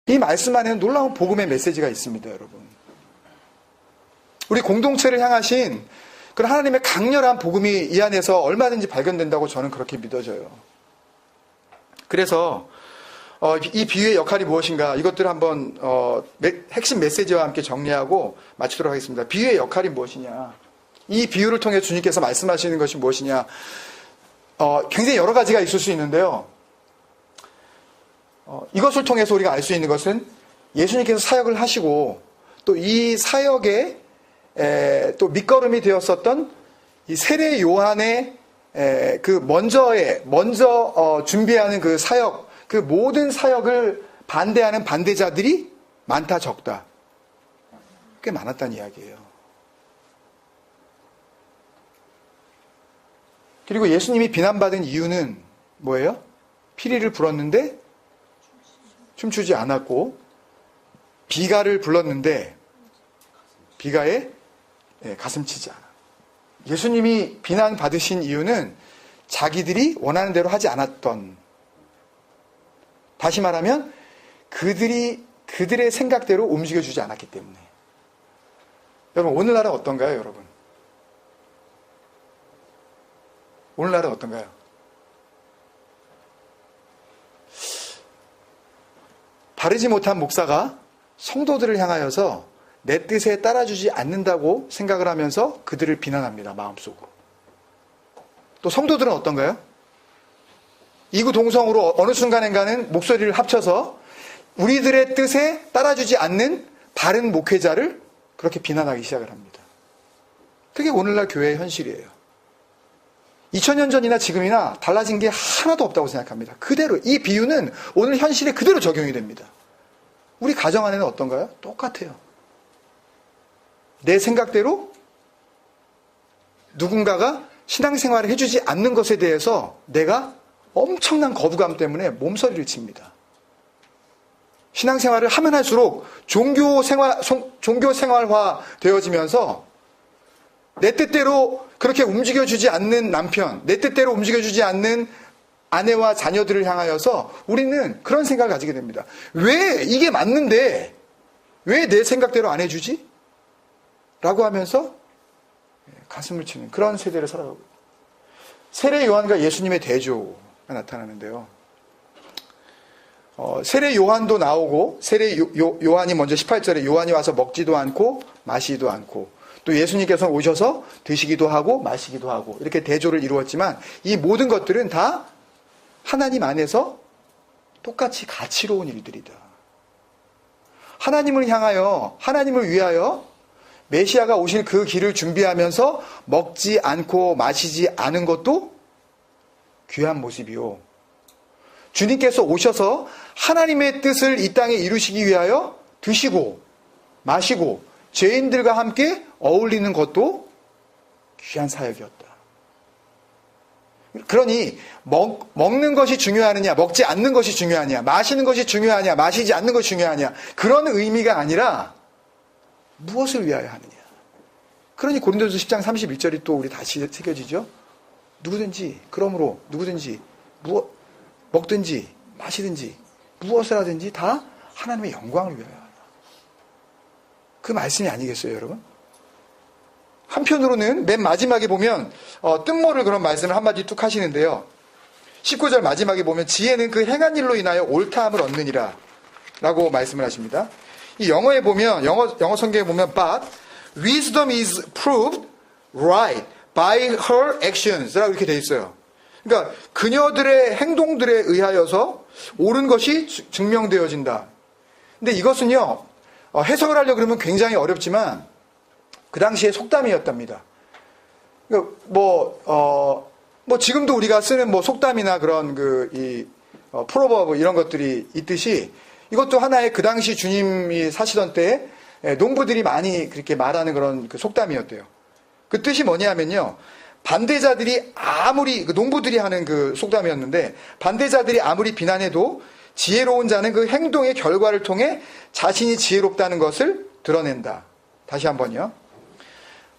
이 말씀 안에는 놀라운 복음의 메시지가 있습니다, 여러분. 우리 공동체를 향하신 그런 하나님의 강렬한 복음이 이 안에서 얼마든지 발견된다고 저는 그렇게 믿어져요. 그래서 이 비유의 역할이 무엇인가, 이것들을 한번 핵심 메시지와 함께 정리하고 마치도록 하겠습니다. 비유의 역할이 무엇이냐, 이 비유를 통해 주님께서 말씀하시는 것이 무엇이냐, 굉장히 여러 가지가 있을 수 있는데요. 이것을 통해서 우리가 알 수 있는 것은 예수님께서 사역을 하시고 또 이 사역에 또 밑거름이 되었었던 이 세례 요한의 그 먼저 준비하는 그 사역, 그 모든 사역을 반대하는 반대자들이 많다 적다, 꽤 많았다는 이야기예요. 그리고 예수님이 비난받은 이유는 뭐예요? 피리를 불었는데 춤추지 않았고, 비가를 불렀는데 비가에 가슴 치지 않아. 예수님이 비난받으신 이유는 자기들이 원하는 대로 하지 않았던, 다시 말하면 그들의 생각대로 움직여주지 않았기 때문에. 여러분, 오늘날은 어떤가요, 여러분? 오늘날은 어떤가요? 바르지 못한 목사가 성도들을 향하여서 내 뜻에 따라주지 않는다고 생각을 하면서 그들을 비난합니다, 마음속으로. 또 성도들은 어떤가요? 이구동성으로 어느 순간인가는 목소리를 합쳐서 우리들의 뜻에 따라주지 않는 바른 목회자를 그렇게 비난하기 시작을 합니다. 그게 오늘날 교회의 현실이에요. 2000년 전이나 지금이나 달라진 게 하나도 없다고 생각합니다. 그대로, 이 비유는 오늘 현실에 그대로 적용이 됩니다. 우리 가정 안에는 어떤가요? 똑같아요. 내 생각대로 누군가가 신앙생활을 해주지 않는 것에 대해서 내가 엄청난 거부감 때문에 몸서리를 칩니다. 신앙생활을 하면 할수록 종교생활화 되어지면서 내 뜻대로 그렇게 움직여주지 않는 남편, 내 뜻대로 움직여주지 않는 아내와 자녀들을 향하여서 우리는 그런 생각을 가지게 됩니다. 왜 이게 맞는데 왜 내 생각대로 안 해주지? 라고 하면서 가슴을 치는 그런 세대를 살아가고, 세례 요한과 예수님의 대조가 나타나는데요. 세례 요한도 나오고, 세례 요한이 먼저 18절에 요한이 와서 먹지도 않고 마시지도 않고, 또 예수님께서 오셔서 드시기도 하고 마시기도 하고, 이렇게 대조를 이루었지만 이 모든 것들은 다 하나님 안에서 똑같이 가치로운 일들이다. 하나님을 향하여, 하나님을 위하여 메시아가 오실 그 길을 준비하면서 먹지 않고 마시지 않은 것도 귀한 모습이요, 주님께서 오셔서 하나님의 뜻을 이 땅에 이루시기 위하여 드시고 마시고 죄인들과 함께 어울리는 것도 귀한 사역이었다. 그러니 먹는 것이 중요하느냐, 먹지 않는 것이 중요하냐, 마시는 것이 중요하냐, 마시지 않는 것이 중요하냐, 그런 의미가 아니라 무엇을 위하여 하느냐. 그러니 고린도전서 10장 31절이 또 우리 다시 새겨지죠. 누구든지, 그러므로 누구든지 먹든지 마시든지 무엇을 하든지 다 하나님의 영광을 위하여 하라. 그 말씀이 아니겠어요, 여러분? 한편으로는 맨 마지막에 보면 뜻모를 그런 말씀을 한마디 뚝 하시는데요. 19절 마지막에 보면 지혜는 그 행한 일로 인하여 옳다함을 얻느니라 라고 말씀을 하십니다. 이 영어에 보면, 영어 성경에 보면 But wisdom is proved right by her actions 라고 이렇게 돼 있어요. 그러니까 그녀들의 행동들에 의하여서 옳은 것이 증명되어진다. 근데 이것은요, 해석을 하려고 그러면 굉장히 어렵지만 그 당시에 속담이었답니다. 그러니까 지금도 우리가 쓰는 속담이나 그런 프로버브 이런 것들이 있듯이 이것도 하나의 그 당시 주님이 사시던 때에 농부들이 많이 그렇게 말하는 그런 속담이었대요. 그 뜻이 뭐냐면요, 반대자들이 아무리, 농부들이 하는 그 속담이었는데, 반대자들이 아무리 비난해도 지혜로운 자는 그 행동의 결과를 통해 자신이 지혜롭다는 것을 드러낸다. 다시 한번요.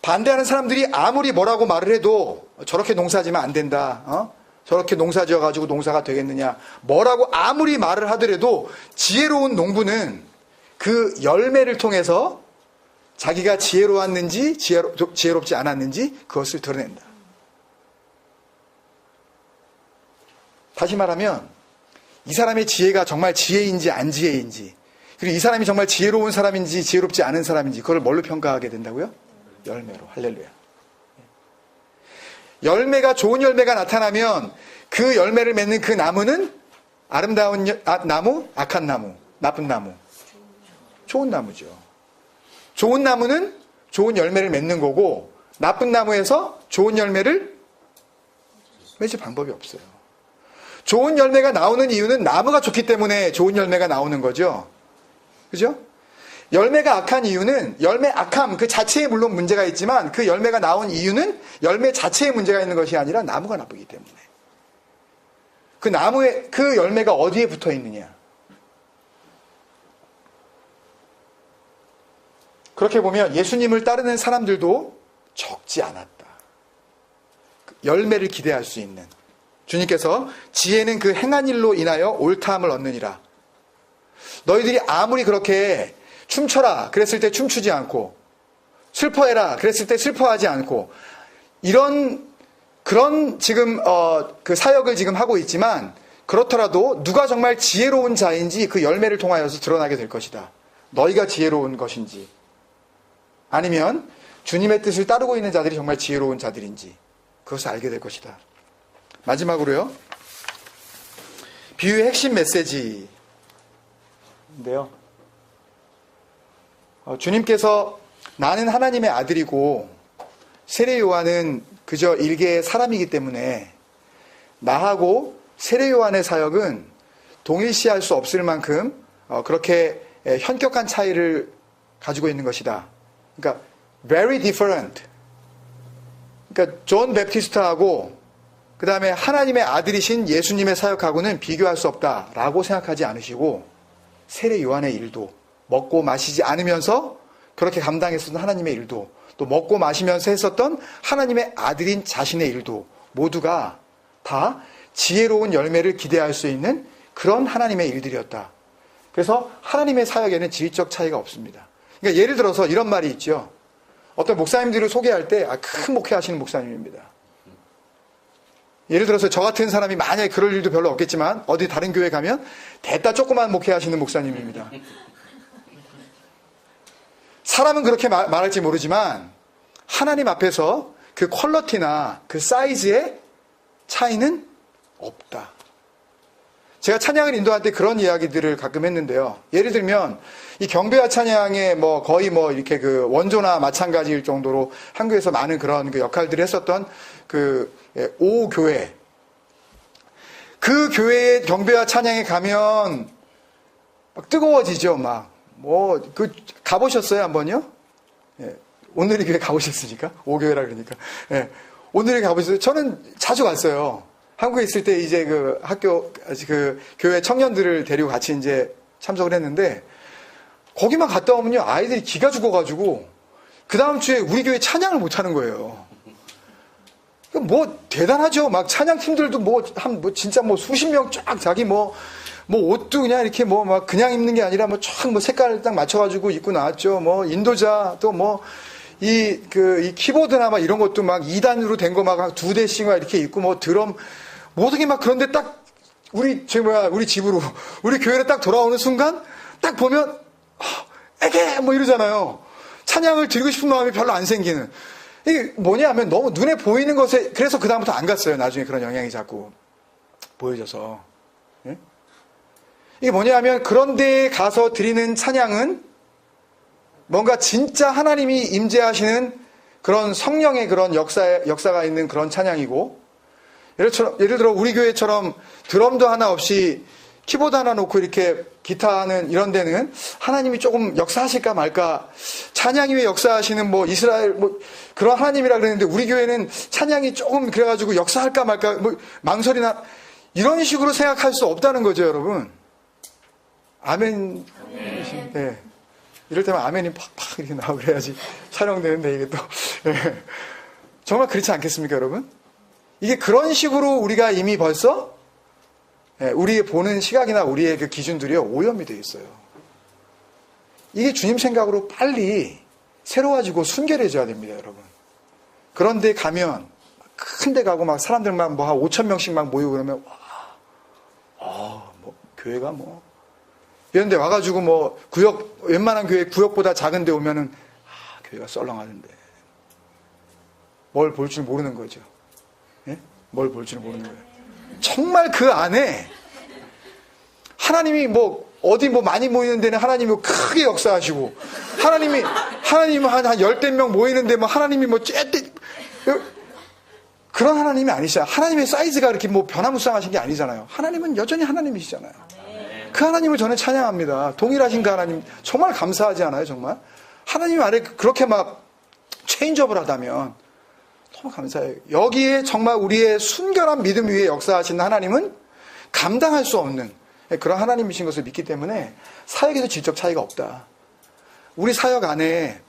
반대하는 사람들이 아무리 뭐라고 말을 해도 저렇게 농사지면 안 된다. 저렇게 농사 지어가지고 농사가 되겠느냐. 뭐라고 아무리 말을 하더라도 지혜로운 농부는 그 열매를 통해서 자기가 지혜로웠는지 지혜롭지 않았는지 그것을 드러낸다. 다시 말하면 이 사람의 지혜가 정말 지혜인지 안 지혜인지, 그리고 이 사람이 정말 지혜로운 사람인지 지혜롭지 않은 사람인지 그걸 뭘로 평가하게 된다고요? 열매로. 할렐루야. 열매가, 좋은 열매가 나타나면 그 열매를 맺는 그 나무는 아름다운 나무, 악한 나무, 나쁜 나무. 좋은 나무죠. 좋은 나무는 좋은 열매를 맺는 거고, 나쁜 나무에서 좋은 열매를 맺을 방법이 없어요. 좋은 열매가 나오는 이유는 나무가 좋기 때문에 좋은 열매가 나오는 거죠. 그죠? 열매가 악한 이유는, 열매 악함 그 자체에 물론 문제가 있지만 그 열매가 나온 이유는 열매 자체에 문제가 있는 것이 아니라 나무가 나쁘기 때문에. 그 나무에, 그 열매가 어디에 붙어 있느냐. 그렇게 보면 예수님을 따르는 사람들도 적지 않았다. 열매를 기대할 수 있는. 주님께서 지혜는 그 행한 일로 인하여 옳다함을 얻느니라. 너희들이 아무리 그렇게 춤춰라 그랬을 때 춤추지 않고, 슬퍼해라 그랬을 때 슬퍼하지 않고, 그런 지금 그 사역을 지금 하고 있지만, 그렇더라도 누가 정말 지혜로운 자인지 그 열매를 통하여서 드러나게 될 것이다. 너희가 지혜로운 것인지, 아니면 주님의 뜻을 따르고 있는 자들이 정말 지혜로운 자들인지 그것을 알게 될 것이다. 마지막으로요, 비유의 핵심 메시지인데요, 주님께서 나는 하나님의 아들이고 세례 요한은 그저 일개의 사람이기 때문에 나하고 세례 요한의 사역은 동일시할 수 없을 만큼 그렇게 현격한 차이를 가지고 있는 것이다. 그러니까 very different. 그러니까 존 베프티스트하고 그 다음에 하나님의 아들이신 예수님의 사역하고는 비교할 수 없다라고 생각하지 않으시고, 세례 요한의 일도, 먹고 마시지 않으면서 그렇게 감당했었던 하나님의 일도, 또 먹고 마시면서 했었던 하나님의 아들인 자신의 일도 모두가 다 지혜로운 열매를 기대할 수 있는 그런 하나님의 일들이었다. 그래서 하나님의 사역에는 질적 차이가 없습니다. 그러니까 예를 들어서 이런 말이 있죠. 어떤 목사님들을 소개할 때 큰 목회하시는 목사님입니다. 예를 들어서 저 같은 사람이 만약에 그럴 일도 별로 없겠지만 어디 다른 교회 가면 대따 조그만 목회하시는 목사님입니다. 사람은 그렇게 말할지 모르지만 하나님 앞에서 그 퀄리티나 그 사이즈의 차이는 없다. 제가 찬양을 인도할 때 그런 이야기들을 가끔 했는데요. 예를 들면 이 경배와 찬양의 거의 이렇게 그 원조나 마찬가지일 정도로 한국에서 많은 그런 그 역할들을 했었던 그 오교회, 그 교회의 경배와 찬양에 가면 막 뜨거워지죠. 가보셨어요 가보셨어요? 예, 오늘의 교회 가보셨으니까? 오교회라 그러니까. 예, 오늘의 가보셨어요? 저는 자주 갔어요. 한국에 있을 때 이제 그 학교, 그 교회 청년들을 데리고 같이 이제 참석을 했는데, 거기만 갔다 오면요, 아이들이 기가 죽어가지고, 그 다음 주에 우리 교회 찬양을 못 하는 거예요. 대단하죠. 막 찬양팀들도 진짜 수십 명 쫙 자기 옷도 그냥 이렇게 그냥 입는 게 아니라 쫙 색깔을 딱 맞춰가지고 입고 나왔죠. 인도자, 또 이 키보드나 이런 것도 2단으로 된 거 2대씩 이렇게 있고 드럼, 모든 게 그런데 딱 우리 집으로, 우리 교회로 딱 돌아오는 순간 딱 보면, 에게! 이러잖아요. 찬양을 드리고 싶은 마음이 별로 안 생기는. 이게 뭐냐면 너무 눈에 보이는 것에, 그래서 그다음부터 안 갔어요. 나중에 그런 영향이 자꾸 보여져서. 예? 이게 뭐냐면 그런 데에 가서 드리는 찬양은 뭔가 진짜 하나님이 임재하시는 그런 성령의 그런 역사가 있는 그런 찬양이고, 예를 들어 우리 교회처럼 드럼도 하나 없이 키보드 하나 놓고 이렇게 기타 하는 이런 데는 하나님이 조금 역사하실까 말까, 찬양이 왜 역사하시는 이스라엘 그런 하나님이라 그랬는데 우리 교회는 찬양이 조금 그래가지고 역사할까 말까 망설이나, 이런 식으로 생각할 수 없다는 거죠, 여러분. 아멘. 네. 이럴 때만 아멘이 팍팍 이렇게 나오고 그래야지 촬영되는데 이게 또. 네. 정말 그렇지 않겠습니까, 여러분? 이게 그런 식으로 우리가 이미 벌써 우리의 보는 시각이나 우리의 그 기준들이 오염이 되어 있어요. 이게 주님 생각으로 빨리 새로워지고 순결해져야 됩니다, 여러분. 그런데 가면 큰 데 가고 막 사람들 막 뭐 한 5천 명씩 막 모이고 그러면 뭐 교회가 뭐 이런 데 와가지고 뭐 웬만한 교회 구역보다 작은 데 오면은 교회가 썰렁하는데 뭘 볼 줄 모르는 거죠. 예? 뭘 볼 줄 모르는 거예요. 정말 그 안에 하나님이 뭐 어디 뭐 많이 모이는 데는 하나님이 크게 역사하시고 하나님이 한 열댓 명 모이는데 뭐 하나님이 뭐 그런 하나님이 아니시잖아요. 하나님의 사이즈가 이렇게 뭐 변화무쌍하신 게 아니잖아요. 하나님은 여전히 하나님이시잖아요. 그 하나님을 저는 찬양합니다. 동일하신 그 하나님 정말 감사하지 않아요, 정말? 하나님 아래 그렇게 막 체인지업을 하다면 너무 감사해요. 여기에 정말 우리의 순결한 믿음 위에 역사하시는 하나님은 감당할 수 없는 그런 하나님이신 것을 믿기 때문에 사역에서 질적 차이가 없다. 우리 사역 안에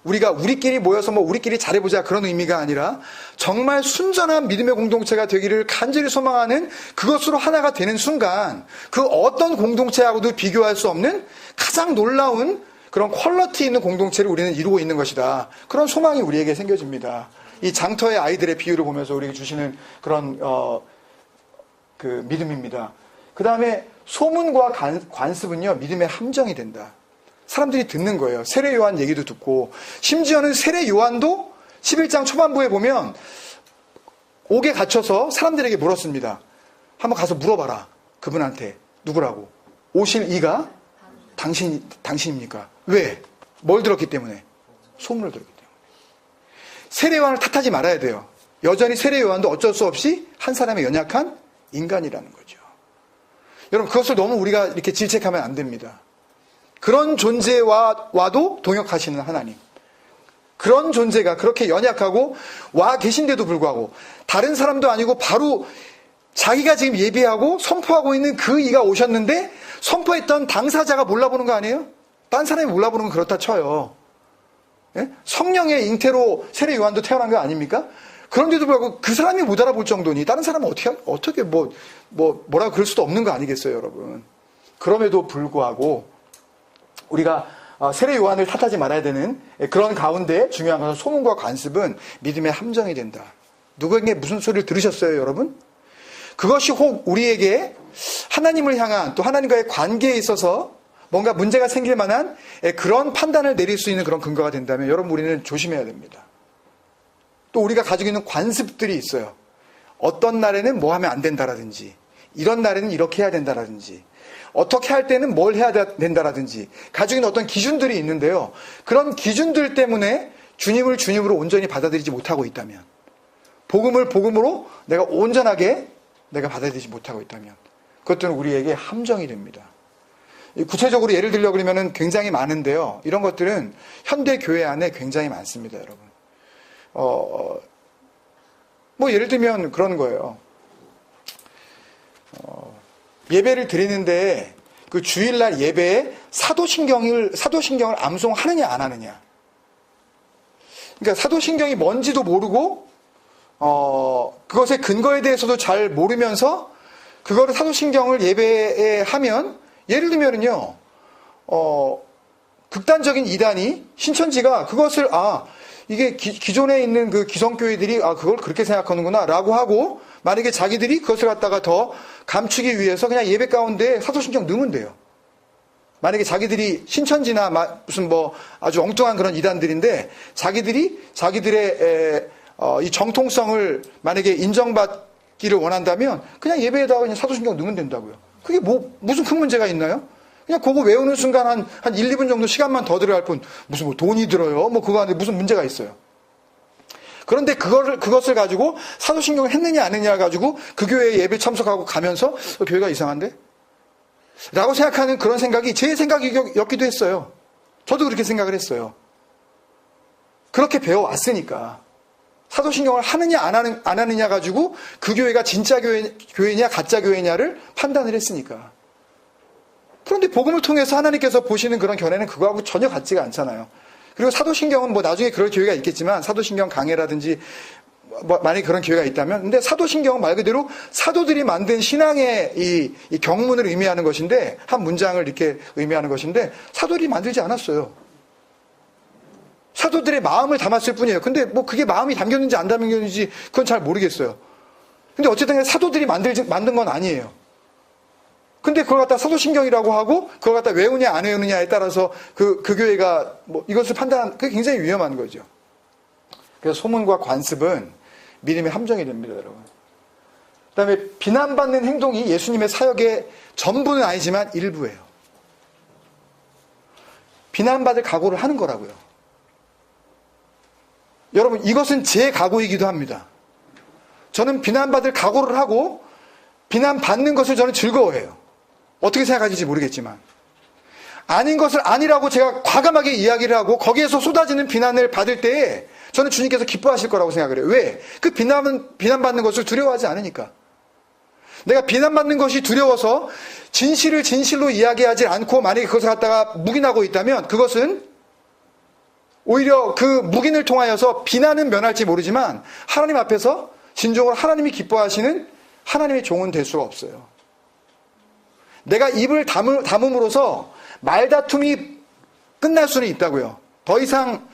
우리가 우리끼리 모여서 뭐 우리끼리 잘해보자 그런 의미가 아니라 정말 순전한 믿음의 공동체가 되기를 간절히 소망하는 그것으로 하나가 되는 순간 그 어떤 공동체하고도 비교할 수 없는 가장 놀라운 그런 퀄리티 있는 공동체를 우리는 이루고 있는 것이다. 그런 소망이 우리에게 생겨집니다. 이 장터의 아이들의 비유를 보면서 우리에게 주시는 그런 그 믿음입니다. 그 다음에 소문과 관습은요 믿음의 함정이 된다. 사람들이 듣는 거예요. 세례 요한 얘기도 듣고 심지어는 세례 요한도 11장 초반부에 보면 옥에 갇혀서 사람들에게 물었습니다. 한번 가서 물어봐라. 그분한테 누구라고. 오실 이가 당신입니까? 왜? 뭘 들었기 때문에? 소문을 들었기 때문에. 세례 요한을 탓하지 말아야 돼요. 여전히 세례 요한도 어쩔 수 없이 한 사람의 연약한 인간이라는 거죠. 여러분 그것을 너무 우리가 이렇게 질책하면 안 됩니다. 그런 존재와도 동역하시는 하나님. 그런 존재가 그렇게 연약하고 와 계신데도 불구하고 다른 사람도 아니고 바로 자기가 지금 예비하고 선포하고 있는 그 이가 오셨는데 선포했던 당사자가 몰라보는 거 아니에요? 딴 사람이 몰라보는 건 그렇다 쳐요. 예? 성령의 잉태로 세례 요한도 태어난 거 아닙니까? 그런데도 불구하고 그 사람이 못 알아볼 정도니 다른 사람은 어떻게 뭐라고 그럴 수도 없는 거 아니겠어요, 여러분? 그럼에도 불구하고 우리가 세례 요한을 탓하지 말아야 되는 그런 가운데 중요한 것은 소문과 관습은 믿음의 함정이 된다. 누구에게 무슨 소리를 들으셨어요, 여러분? 그것이 혹 우리에게 하나님을 향한 또 하나님과의 관계에 있어서 뭔가 문제가 생길 만한 그런 판단을 내릴 수 있는 그런 근거가 된다면 여러분 우리는 조심해야 됩니다. 또 우리가 가지고 있는 관습들이 있어요. 어떤 날에는 뭐 하면 안 된다라든지 이런 날에는 이렇게 해야 된다라든지 어떻게 할 때는 뭘 해야 된다라든지 가지고 있는 어떤 기준들이 있는데요. 그런 기준들 때문에 주님을 주님으로 온전히 받아들이지 못하고 있다면 복음을 복음으로 내가 온전하게 내가 받아들이지 못하고 있다면 그것들은 우리에게 함정이 됩니다. 구체적으로 예를 들려고 그러면 굉장히 많은데요. 이런 것들은 현대 교회 안에 굉장히 많습니다, 여러분. 뭐 예를 들면 그런 거예요. 예배를 드리는데 그 주일날 예배에 사도신경을 암송하느냐 안 하느냐. 그러니까 사도신경이 뭔지도 모르고 그것의 근거에 대해서도 잘 모르면서 그거를 사도신경을 예배에 하면 예를 들면은요 극단적인 이단이 신천지가 그것을 이게 기존에 있는 그 기성교회들이 그걸 그렇게 생각하는구나 라고 하고 만약에 자기들이 그것을 갖다가 더 감추기 위해서 그냥 예배 가운데 사도신경 넣으면 돼요. 만약에 자기들이 신천지나 무슨 뭐 아주 엉뚱한 그런 이단들인데 자기들의 이 정통성을 만약에 인정받기를 원한다면 그냥 예배에다가 그냥 사도신경 넣으면 된다고요. 그게 무슨 큰 문제가 있나요? 그냥 그거 외우는 순간 한 1, 2분 정도 시간만 더 들어야 할 뿐 무슨 뭐 돈이 들어요? 뭐 그거 안에 무슨 문제가 있어요? 그런데 그것을 가지고 사도신경을 했느냐 안 했느냐 가지고 그 교회에 예배 참석하고 가면서 교회가 이상한데? 라고 생각하는 그런 생각이 제 생각이었기도 했어요. 저도 그렇게 생각을 했어요. 그렇게 배워왔으니까. 사도신경을 하느냐 안 하느냐 가지고 그 교회가 진짜 교회냐 가짜 교회냐를 판단을 했으니까. 그런데 복음을 통해서 하나님께서 보시는 그런 견해는 그거하고 전혀 같지가 않잖아요. 그리고 사도신경은 뭐 나중에 그럴 기회가 있겠지만 사도신경 강해라든지 만약에 그런 기회가 있다면, 근데 사도신경은 말 그대로 사도들이 만든 신앙의 이 경문을 의미하는 것인데, 한 문장을 이렇게 의미하는 것인데, 사도들이 만들지 않았어요. 사도들의 마음을 담았을 뿐이에요. 근데 뭐 그게 마음이 담겼는지 안 담겼는지 그건 잘 모르겠어요. 근데 어쨌든 사도들이 만든 건 아니에요. 근데 그걸 갖다 사도신경이라고 하고, 그걸 갖다 외우냐 안 외우느냐에 따라서 그 교회가 뭐 이것을 판단하는, 그게 굉장히 위험한 거죠. 그래서 소문과 관습은 믿음의 함정이 됩니다, 여러분. 그 다음에 비난받는 행동이 예수님의 사역의 전부는 아니지만 일부예요. 비난받을 각오를 하는 거라고요. 여러분, 이것은 제 각오이기도 합니다. 저는 비난받을 각오를 하고 비난받는 것을 저는 즐거워해요. 어떻게 생각하실지 모르겠지만. 아닌 것을 아니라고 제가 과감하게 이야기를 하고 거기에서 쏟아지는 비난을 받을 때에 저는 주님께서 기뻐하실 거라고 생각을 해요. 왜? 그 비난받는 것을 두려워하지 않으니까. 내가 비난받는 것이 두려워서 진실을 진실로 이야기하지 않고 만약에 그것을 갖다가 묵인하고 있다면 그것은 오히려 그 묵인을 통하여서 비난은 면할지 모르지만 하나님 앞에서 진정으로 하나님이 기뻐하시는 하나님의 종은 될 수가 없어요. 내가 입을 담음으로써 말다툼이 끝날 수는 있다고요. 더 이상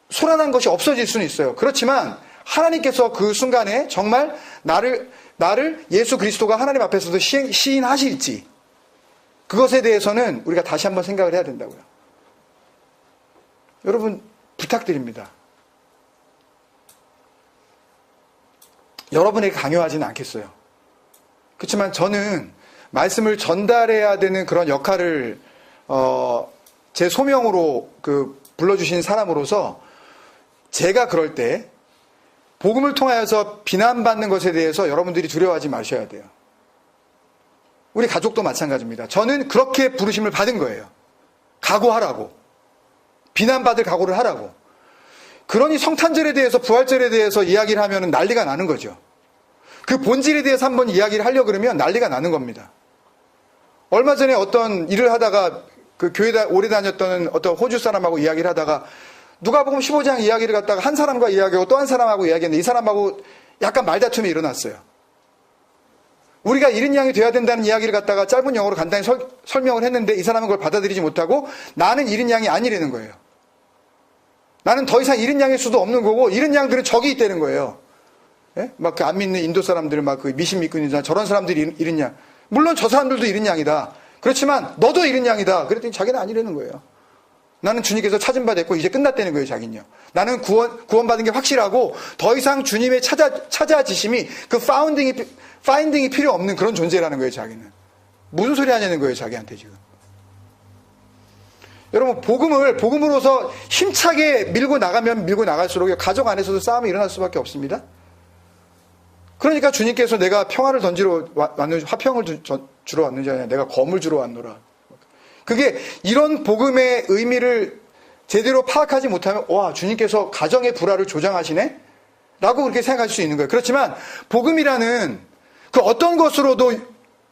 소란한 것이 없어질 수는 있어요. 그렇지만 하나님께서 그 순간에 정말 나를 예수 그리스도가 하나님 앞에서도 시인하실지 그것에 대해서는 우리가 다시 한번 생각을 해야 된다고요. 여러분 부탁드립니다. 여러분에게 강요하지는 않겠어요. 그렇지만 저는 말씀을 전달해야 되는 그런 역할을 제 소명으로 불러주신 사람으로서 제가 그럴 때 복음을 통하여서 비난받는 것에 대해서 여러분들이 두려워하지 마셔야 돼요. 우리 가족도 마찬가지입니다. 저는 그렇게 부르심을 받은 거예요. 각오하라고. 비난받을 각오를 하라고. 그러니 성탄절에 대해서 부활절에 대해서 이야기를 하면 난리가 나는 거죠. 그 본질에 대해서 한번 이야기를 하려고 그러면 난리가 나는 겁니다. 얼마 전에 어떤 일을 하다가 그 교회 오래 다녔던 어떤 호주 사람하고 이야기를 하다가 누가복음 15장 이야기를 갖다가 한 사람과 이야기하고 또 한 사람하고 이야기했는데 이 사람하고 약간 말다툼이 일어났어요. 우리가 이른 양이 돼야 된다는 이야기를 갖다가 짧은 영어로 간단히 설명을 했는데 이 사람은 그걸 받아들이지 못하고 나는 이른 양이 아니라는 거예요. 나는 더 이상 이른 양일 수도 없는 거고 이른 양들은 적이 있다는 거예요. 예? 막 그 안 믿는 인도 사람들 막 그 미신 믿고 있는 사람 저런 사람들이 이른 양. 물론 저 사람들도 이른 양이다. 그렇지만 너도 이른 양이다. 그랬더니 자기는 아니라는 거예요. 나는 주님께서 찾은 바 됐고 이제 끝났다는 거예요, 자기는요. 나는 구원받은 게 확실하고 더 이상 주님의 찾아지심이 그 파인딩이 필요 없는 그런 존재라는 거예요, 자기는. 무슨 소리 하냐는 거예요, 자기한테 지금. 여러분, 복음으로서 힘차게 밀고 나가면 밀고 나갈수록 가족 안에서도 싸움이 일어날 수밖에 없습니다. 그러니까 주님께서 내가 평화를 던지러 왔는지 화평을 주러 왔는지 아니라 내가 검을 주러 왔노라. 그게 이런 복음의 의미를 제대로 파악하지 못하면 와 주님께서 가정의 불화를 조장하시네? 라고 그렇게 생각할 수 있는 거예요. 그렇지만 복음이라는 그 어떤 것으로도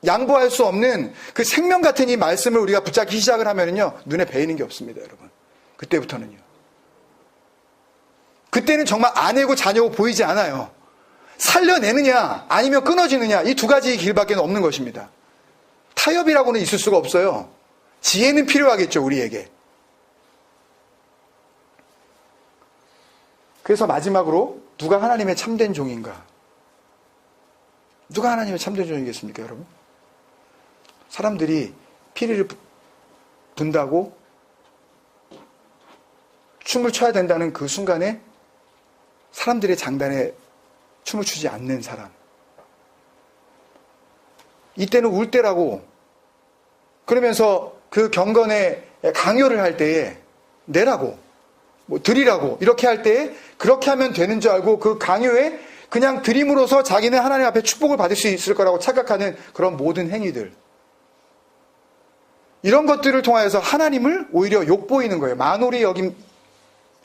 양보할 수 없는 그 생명 같은 이 말씀을 우리가 붙잡기 시작을 하면은요 눈에 베이는 게 없습니다, 여러분. 그때부터는요. 그때는 정말 아내고 자녀고 보이지 않아요. 살려내느냐 아니면 끊어지느냐 이 두 가지 길밖에 없는 것입니다. 타협이라고는 있을 수가 없어요. 지혜는 필요하겠죠, 우리에게. 그래서 마지막으로 누가 하나님의 참된 종인가? 누가 하나님의 참된 종이겠습니까, 여러분? 사람들이 피리를 분다고 춤을 춰야 된다는 그 순간에 사람들의 장단에 춤을 추지 않는 사람. 이때는 울 때라고 그러면서 그 경건에 강요를 할 때에 내라고 뭐 드리라고 이렇게 할 때에 그렇게 하면 되는 줄 알고 그 강요에 그냥 드림으로써 자기는 하나님 앞에 축복을 받을 수 있을 거라고 착각하는 그런 모든 행위들. 이런 것들을 통하여서 하나님을 오히려 욕보이는 거예요. 만홀히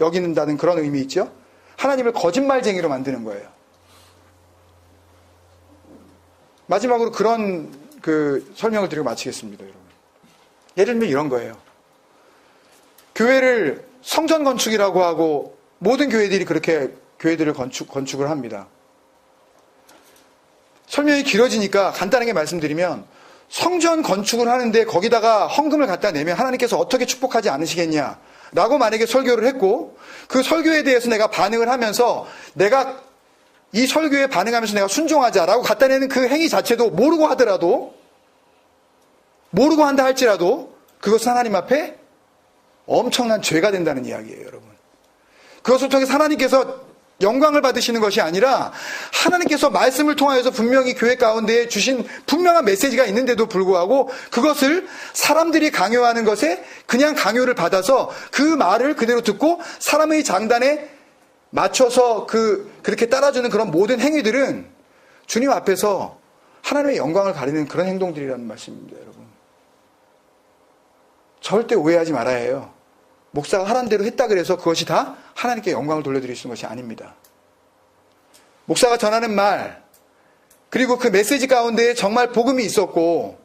여기는다는 그런 의미 있죠. 하나님을 거짓말쟁이로 만드는 거예요. 마지막으로 그런 설명을 드리고 마치겠습니다, 여러분. 예를 들면 이런 거예요. 교회를 성전 건축이라고 하고 모든 교회들이 그렇게 교회들을 건축을 합니다. 설명이 길어지니까 간단하게 말씀드리면 성전 건축을 하는데 거기다가 헌금을 갖다 내면 하나님께서 어떻게 축복하지 않으시겠냐 라고 만약에 설교를 했고 그 설교에 대해서 내가 반응을 하면서 내가 이 설교에 반응하면서 내가 순종하자라고 갖다 내는 그 행위 자체도 모르고 한다 할지라도 그것은 하나님 앞에 엄청난 죄가 된다는 이야기예요, 여러분. 그것을 통해서 하나님께서 영광을 받으시는 것이 아니라 하나님께서 말씀을 통하여서 분명히 교회 가운데에 주신 분명한 메시지가 있는데도 불구하고 그것을 사람들이 강요하는 것에 그냥 강요를 받아서 그 말을 그대로 듣고 사람의 장단에 맞춰서 그렇게 따라주는 그런 모든 행위들은 주님 앞에서 하나님의 영광을 가리는 그런 행동들이라는 말씀입니다, 여러분. 절대 오해하지 말아야 해요. 목사가 하라는 대로 했다 그래서 그것이 다 하나님께 영광을 돌려드릴 수 있는 것이 아닙니다. 목사가 전하는 말, 그리고 그 메시지 가운데 정말 복음이 있었고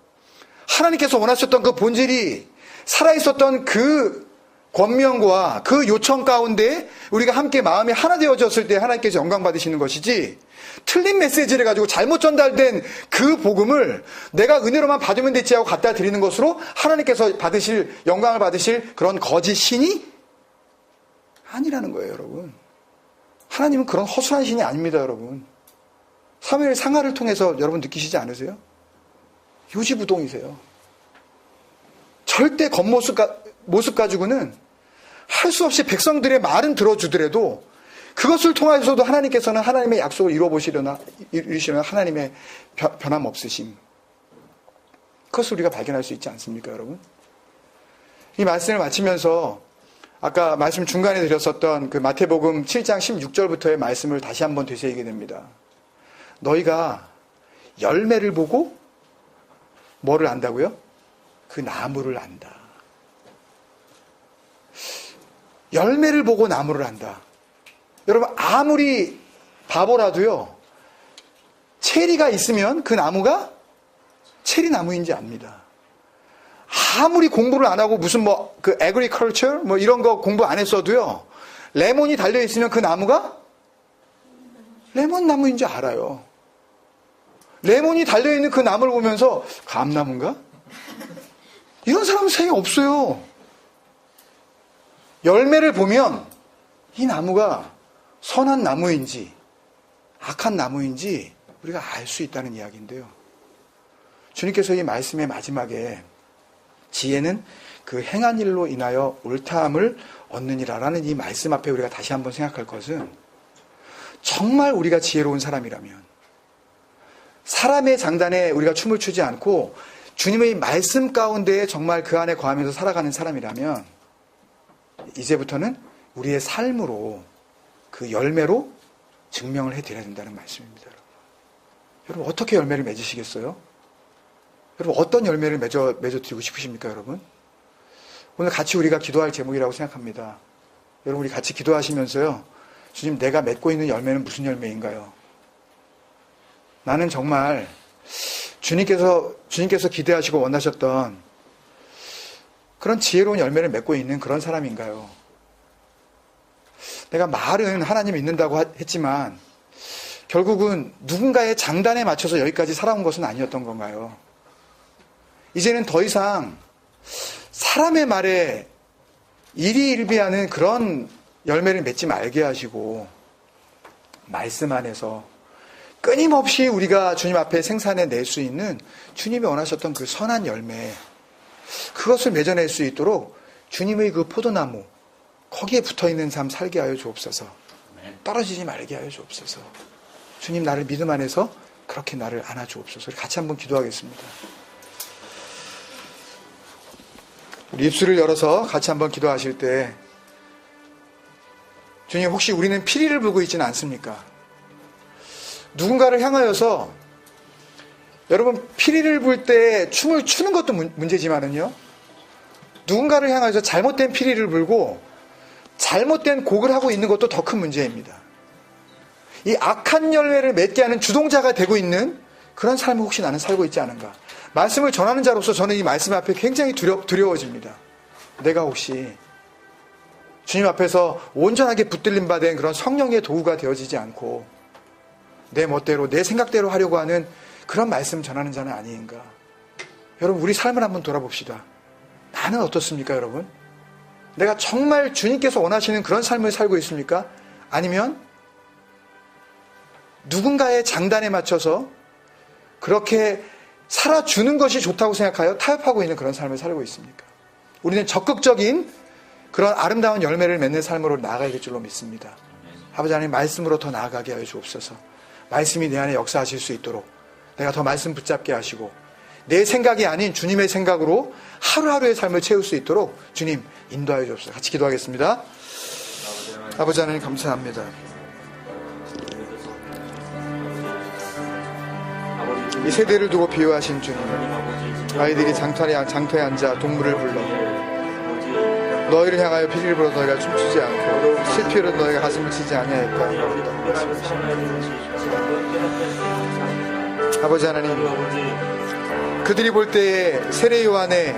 하나님께서 원하셨던 그 본질이 살아있었던 그 권면과 그 요청 가운데 우리가 함께 마음이 하나 되어졌을 때 하나님께서 영광 받으시는 것이지, 틀린 메시지를 가지고 잘못 전달된 그 복음을 내가 은혜로만 받으면 됐지 하고 갖다 드리는 것으로 하나님께서 받으실 영광을 받으실 그런 거짓 신이 아니라는 거예요, 여러분. 하나님은 그런 허술한 신이 아닙니다, 여러분. 사무엘 상하를 통해서 여러분 느끼시지 않으세요? 요지부동이세요. 절대 겉모습 가지고는 할 수 없이 백성들의 말은 들어주더라도 그것을 통해서도 하나님께서는 하나님의 약속을 이루시려나 하나님의 변함없으심, 그것을 우리가 발견할 수 있지 않습니까, 여러분? 이 말씀을 마치면서 아까 말씀 중간에 드렸었던 그 마태복음 7장 16절부터의 말씀을 다시 한번 되새기게 됩니다. 너희가 열매를 보고 뭐를 안다고요? 그 나무를 안다. 열매를 보고 나무를 안다. 여러분, 아무리 바보라도요, 체리가 있으면 그 나무가 체리 나무인지 압니다. 아무리 공부를 안 하고 무슨 그 agriculture 이런 거 공부 안 했어도요, 레몬이 달려 있으면 그 나무가 레몬 나무인지 알아요. 레몬이 달려 있는 그 나무를 보면서 감나무인가? 이런 사람은 세상에 없어요. 열매를 보면 이 나무가 선한 나무인지 악한 나무인지 우리가 알 수 있다는 이야기인데요. 주님께서 이 말씀의 마지막에 지혜는 그 행한 일로 인하여 옳다함을 얻느니라라는 이 말씀 앞에 우리가 다시 한번 생각할 것은, 정말 우리가 지혜로운 사람이라면, 사람의 장단에 우리가 춤을 추지 않고 주님의 말씀 가운데에 정말 그 안에 거하면서 살아가는 사람이라면 이제부터는 우리의 삶으로 그 열매로 증명을 해드려야 된다는 말씀입니다. 여러분, 어떻게 열매를 맺으시겠어요? 여러분, 어떤 열매를 맺어드리고 싶으십니까, 여러분? 오늘 같이 우리가 기도할 제목이라고 생각합니다. 여러분, 우리 같이 기도하시면서요, 주님, 내가 맺고 있는 열매는 무슨 열매인가요? 나는 정말 주님께서 기대하시고 원하셨던 그런 지혜로운 열매를 맺고 있는 그런 사람인가요? 내가 말은 하나님 믿는다고 했지만 결국은 누군가의 장단에 맞춰서 여기까지 살아온 것은 아니었던 건가요? 이제는 더 이상 사람의 말에 일희일비하는 그런 열매를 맺지 말게 하시고 말씀 안에서 끊임없이 우리가 주님 앞에 생산해 낼 수 있는 주님이 원하셨던 그 선한 열매, 그것을 맺어낼 수 있도록 주님의 그 포도나무 거기에 붙어있는 삶 살게 하여 주옵소서. 떨어지지 말게 하여 주옵소서. 주님, 나를 믿음 안에서 그렇게 나를 안아 주옵소서. 같이 한번 기도하겠습니다. 우리 입술을 열어서 같이 한번 기도하실 때, 주님, 혹시 우리는 피리를 불고 있지는 않습니까? 누군가를 향하여서, 여러분, 피리를 불 때 춤을 추는 것도 문제지만은요, 누군가를 향해서 잘못된 피리를 불고 잘못된 곡을 하고 있는 것도 더 큰 문제입니다. 이 악한 열매를 맺게 하는 주동자가 되고 있는 그런 삶을 혹시 나는 살고 있지 않은가? 말씀을 전하는 자로서 저는 이 말씀 앞에 굉장히 두려워집니다. 내가 혹시 주님 앞에서 온전하게 붙들림 받은 그런 성령의 도구가 되어지지 않고 내 멋대로 내 생각대로 하려고 하는 그런 말씀 전하는 자는 아닌가. 여러분, 우리 삶을 한번 돌아봅시다. 나는 어떻습니까, 여러분? 내가 정말 주님께서 원하시는 그런 삶을 살고 있습니까? 아니면 누군가의 장단에 맞춰서 그렇게 살아주는 것이 좋다고 생각하여 타협하고 있는 그런 삶을 살고 있습니까? 우리는 적극적인 그런 아름다운 열매를 맺는 삶으로 나아가야 될 줄로 믿습니다. 아버지 하나님, 말씀으로 더 나아가게 하여 주옵소서. 말씀이 내 안에 역사하실 수 있도록 내가 더 말씀 붙잡게 하시고 내 생각이 아닌 주님의 생각으로 하루하루의 삶을 채울 수 있도록 주님 인도하여 주옵소서. 같이 기도하겠습니다. 아버지 하나님, 감사합니다. 이 세대를 두고 비유하신 주님, 아이들이 장터에 앉아 동물을 불러 너희를 향하여 피리를 불어 너희가 춤추지 않고 슬피로 너희가 가슴을 치지 아니하였다. 아버지 하나님, 그들이 볼 때에 세례 요한의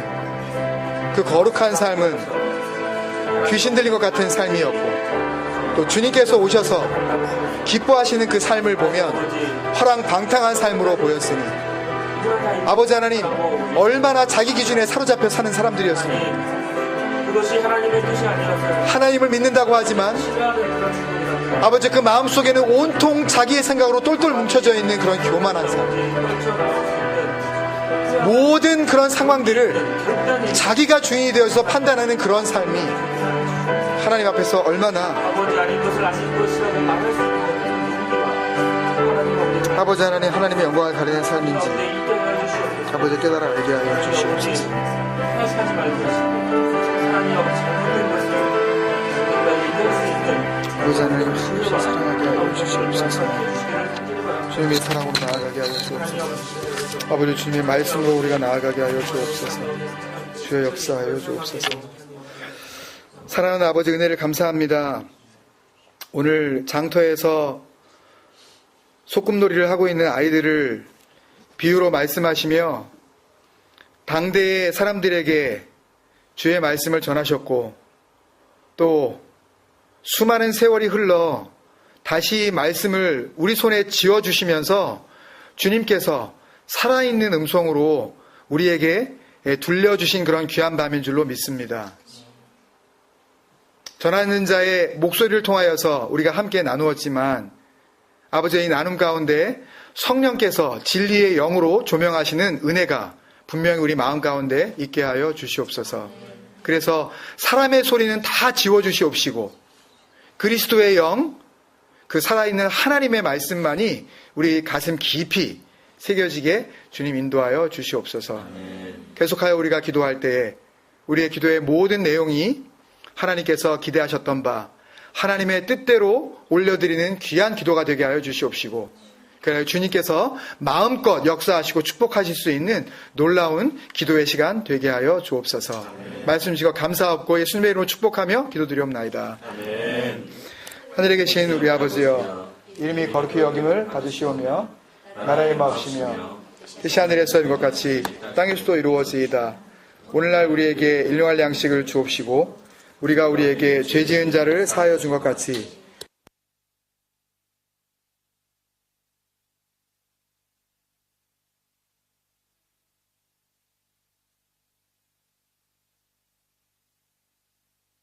그 거룩한 삶은 귀신 들린 것 같은 삶이었고, 또 주님께서 오셔서 기뻐하시는 그 삶을 보면 허랑방탕한 삶으로 보였으니, 아버지 하나님, 얼마나 자기 기준에 사로잡혀 사는 사람들이었습니까? 하나님을 믿는다고 하지만 아버지, 그 마음속에는 온통 자기의 생각으로 똘똘 뭉쳐져 있는 그런 교만한 삶, 모든 그런 상황들을 자기가 주인이 되어서 판단하는 그런 삶이 하나님 앞에서 얼마나 아버지 하나님, 하나님의 영광을 가리는 삶인지 아버지 깨달아 알게 하여 주시옵소서. 아버지 하나님, 한없이 사랑하게 하여 주시옵소서. 주님의 사랑으로 나아가게 하여 주옵소서. 아버지, 주님의 말씀으로 우리가 나아가게 하여 주옵소서. 주여 역사하여 주옵소서. 사랑하는 아버지, 은혜를 감사합니다. 오늘 장터에서 소꿉놀이를 하고 있는 아이들을 비유로 말씀하시며 당대의 사람들에게 주의 말씀을 전하셨고, 또 수많은 세월이 흘러 다시 말씀을 우리 손에 쥐어주시면서 주님께서 살아있는 음성으로 우리에게 들려주신 그런 귀한 밤인 줄로 믿습니다. 전하는 자의 목소리를 통하여서 우리가 함께 나누었지만 아버지의 이 나눔 가운데 성령께서 진리의 영으로 조명하시는 은혜가 분명히 우리 마음 가운데 있게 하여 주시옵소서. 그래서 사람의 소리는 다 지워주시옵시고 그리스도의 영, 그 살아있는 하나님의 말씀만이 우리 가슴 깊이 새겨지게 주님 인도하여 주시옵소서. 계속하여 우리가 기도할 때에 우리의 기도의 모든 내용이 하나님께서 기대하셨던 바 하나님의 뜻대로 올려드리는 귀한 기도가 되게 하여 주시옵시고, 그래야 주님께서 마음껏 역사하시고 축복하실 수 있는 놀라운 기도의 시간 되게 하여 주옵소서. 말씀 주시고 감사하옵고 예수님의 이름으로 축복하며 기도드리옵나이다. 아멘. 하늘에 계신 우리 아버지여, 이름이 거룩히 여김을 받으시오며 나라의 마옵시며 뜻이 하늘에서 이룬 것 같이 땅에서도 이루어지이다. 오늘날 우리에게 일용할 양식을 주옵시고 우리가 우리에게 죄 지은 자를 사하여 준 것 같이